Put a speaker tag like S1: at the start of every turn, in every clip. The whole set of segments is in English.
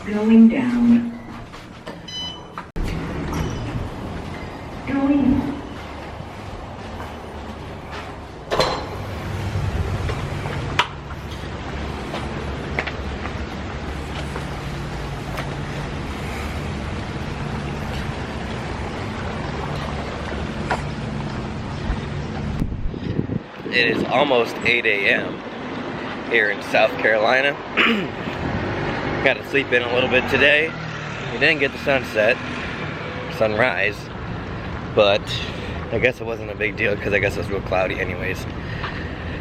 S1: Going down. Going.
S2: It is almost 8 a.m. here in South Carolina. Got to sleep in a little bit today. We didn't get the sunrise, but I guess it wasn't a big deal because I guess it was real cloudy anyways.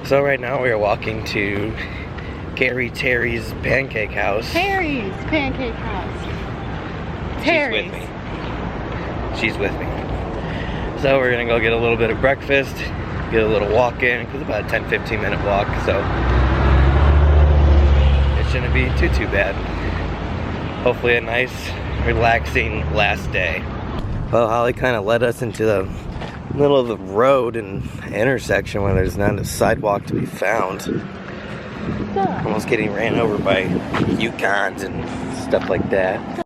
S2: So right now we are walking to Gary Terry's Pancake House.
S3: Terry's Pancake House. Terry's.
S2: She's with me. So we're gonna go get a little bit of breakfast, get a little walk in, because it's about a 10-15 minute walk, so it shouldn't be too bad. Hopefully a nice, relaxing last day. Well, Holly kind of led us into the middle of the road and intersection where there's not a sidewalk to be found. Almost getting ran over by Yukons and stuff like that.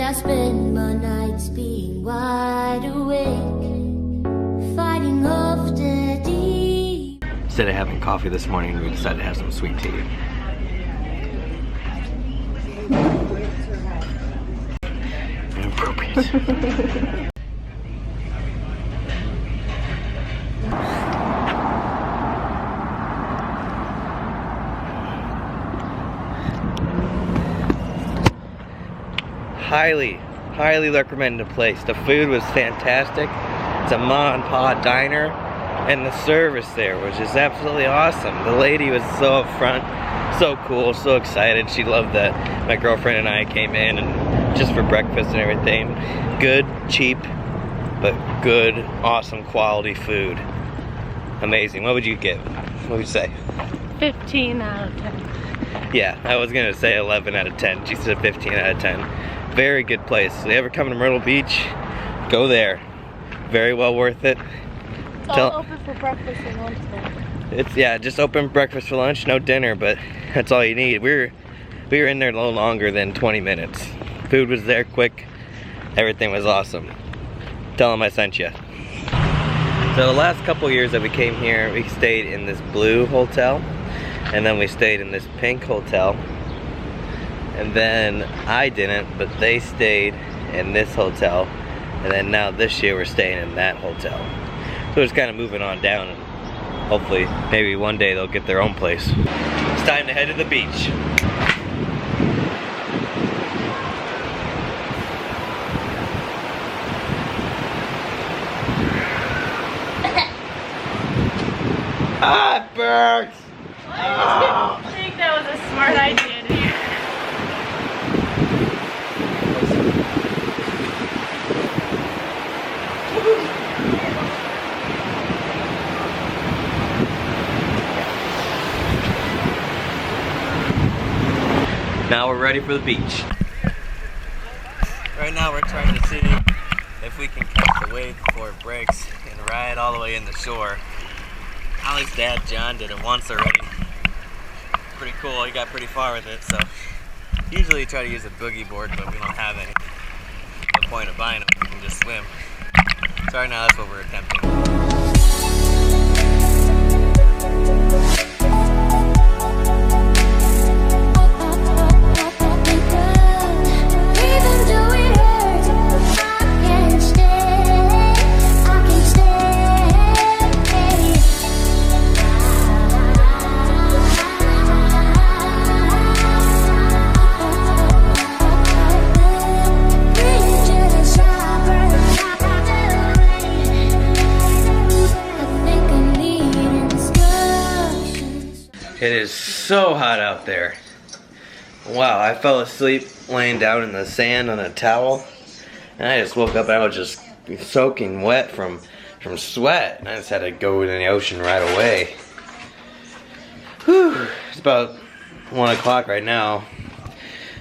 S4: I spend my nights being wide awake, fighting off the deep.
S2: Instead of having coffee this morning, we decided to have some sweet tea. Inappropriate. Highly recommended place. The food was fantastic. It's a ma and pa diner, and the service there was just absolutely awesome. The lady was so upfront, so cool, so excited. She loved that my girlfriend and I came in and just for breakfast and everything. Good, cheap, but good, awesome quality food. Amazing. What would you give? What would you say?
S3: 15 out of 10.
S2: Yeah, I was gonna say 11 out of 10. She said 15 out of 10. Very good place. If you ever come to Myrtle Beach, go there. Very well worth it.
S3: It's all open for breakfast and lunch though.
S2: It's, yeah, just open breakfast for lunch, no dinner, but that's all you need. We were in there no longer than 20 minutes. Food was there quick. Everything was awesome. Tell them I sent you. So the last couple years that we came here, we stayed in this blue hotel, and then we stayed in this pink hotel. And then I didn't, but they stayed in this hotel. And then now this year we're staying in that hotel. So we're just kind of moving on down, and hopefully maybe one day they'll get their own place. It's time to head to the beach. Ah, it burns!
S3: I think that was a smart idea.
S2: Now we're ready for the beach. Right now we're trying to see if we can catch the wave before it breaks and ride all the way in the shore. Holly's dad, John, did it once already. Pretty cool, he got pretty far with it, so usually try to use a boogie board, but we don't have any. No point of buying them, we can just swim. So right now that's what we're attempting. It is so hot out there. Wow, I fell asleep laying down in the sand on a towel, and I just woke up and I was just soaking wet from sweat, and I just had to go in the ocean right away. Whew, it's about 1 o'clock right now.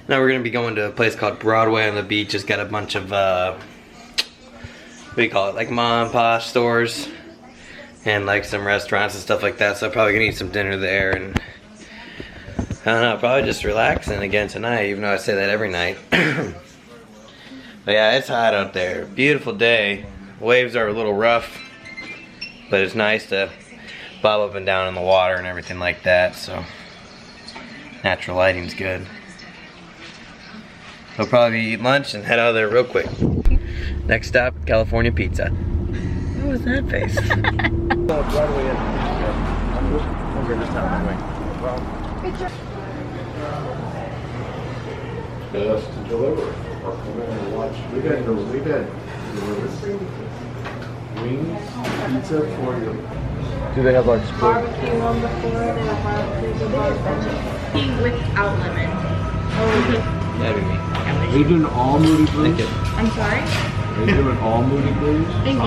S2: Now we're gonna be going to a place called Broadway on the beach. It's got a bunch of, what do you call it, like mom and pop stores and like some restaurants and stuff like that. So I'm probably gonna eat some dinner there and I don't know, probably just relaxing again tonight, even though I say that every night. But yeah, it's hot out there. Beautiful day. Waves are a little rough, but it's nice to bob up and down in the water and everything like that, so natural lighting's good. We'll probably eat lunch and head out of there real quick. Next stop, California Pizza. What was that face?
S1: Us to deliver. We've had wings, pizza for you. Do they have like split?
S3: Barbecue one before, they have barbecue without lemon.
S2: That'd be me.
S1: Are you doing all Moody Blues?
S2: Thank you.
S3: I'm sorry?
S1: Are you doing all Moody Blues?
S3: Thank you.
S5: Oh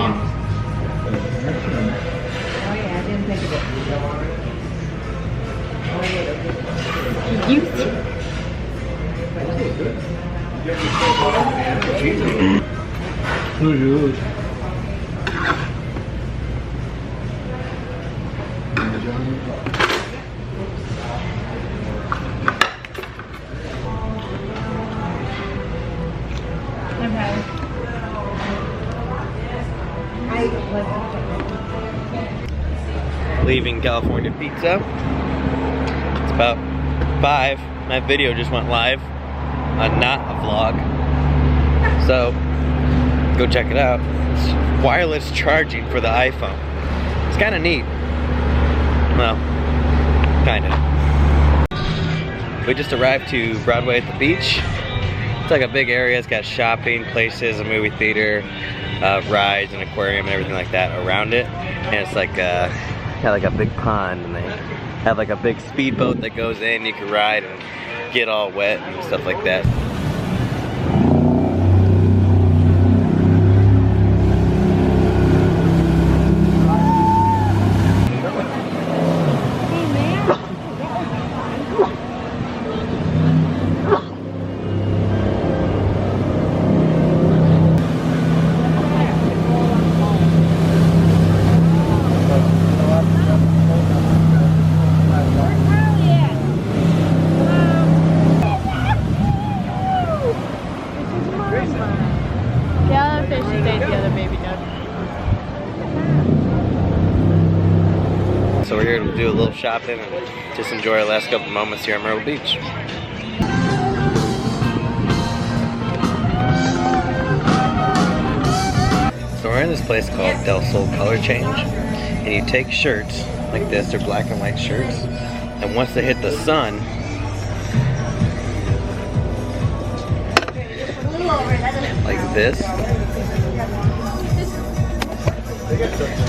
S5: yeah, I didn't think of it.
S3: You
S1: Who's yours?
S2: Leaving California Pizza. It's about 5. My video just went live. Not a vlog. So, go check it out. It's wireless charging for the iPhone. It's kind of neat. Well, kind of. We just arrived to Broadway at the beach. It's like a big area. It's got shopping, places, a movie theater, rides, an aquarium, and everything like that around it. And it's like got like a big pond, and they have like a big speedboat that goes in. You can ride and get all wet and stuff like that. So we're here to do a little shopping and just enjoy our last couple moments here on Myrtle Beach. So we're in this place called Del Sol Color Change, and you take shirts like this, they're black and white shirts, and once they hit the sun, like this,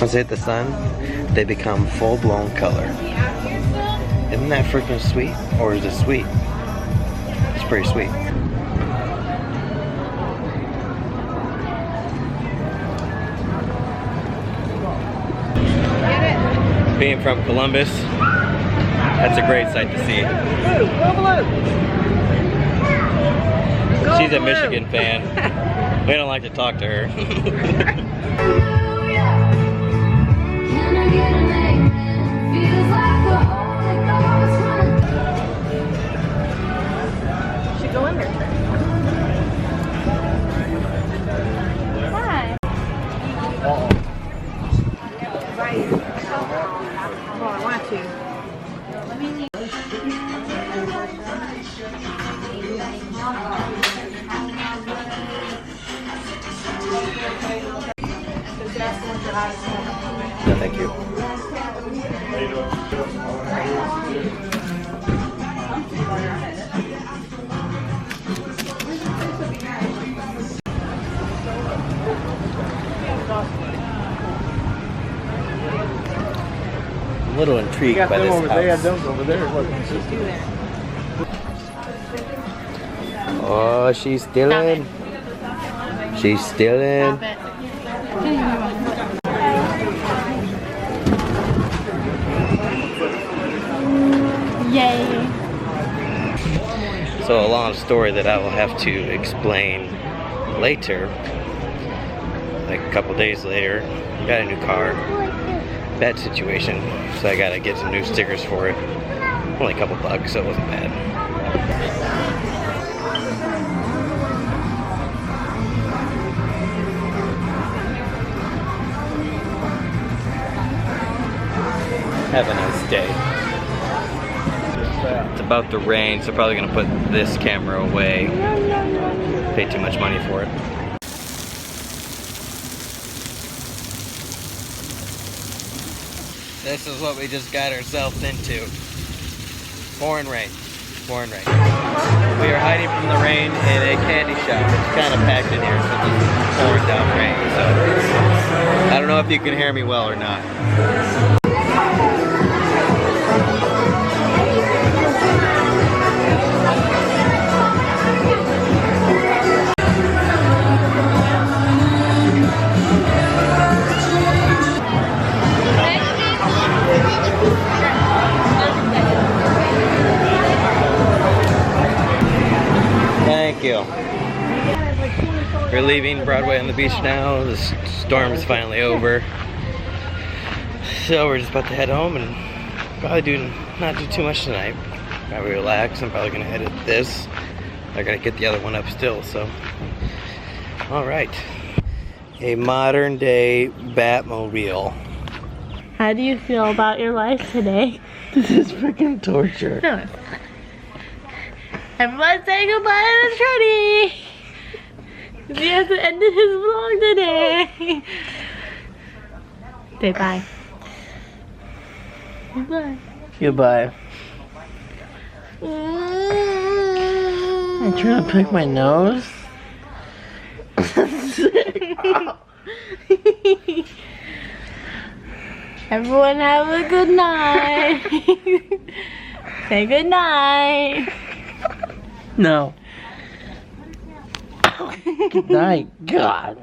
S2: once they hit the sun, they become full-blown color. Isn't that freaking sweet? Or is it sweet? It's pretty sweet. Being from Columbus, that's a great sight to see. She's a Michigan fan. We don't like to talk to her.
S3: should go in there. Hi. Right. Oh, I want to.
S2: No, thank you. I'm a little intrigued by this house.
S1: They had those over there.
S2: Oh, she's stealing. She's stealing. So a long story that I will have to explain later. Like a couple days later, got a new car. Bad situation, so I gotta get some new stickers for it. Only a couple bucks, so it wasn't bad. Have a nice day. It's about to rain, so probably gonna put this camera away. Pay too much money for it. This is what we just got ourselves into. Pouring rain. Pouring rain. We are hiding from the rain in a candy shop. It's kind of packed in here, so it's pouring down rain. So I don't know if you can hear me well or not. Thank you. We're leaving Broadway on the beach now. The storm is finally over. So we're just about to head home and probably not do too much tonight. Probably relax. I'm probably gonna edit this. I gotta get the other one up still, so. Alright. A modern day Batmobile.
S3: How do you feel about your life today?
S2: This is freaking torture.
S3: No. Everyone say goodbye to Trudy! He has to end his vlog today. Say bye. Goodbye.
S2: Goodbye. I'm trying to pick my nose.
S3: Everyone have a good night. Say good night.
S2: No. Good night, God.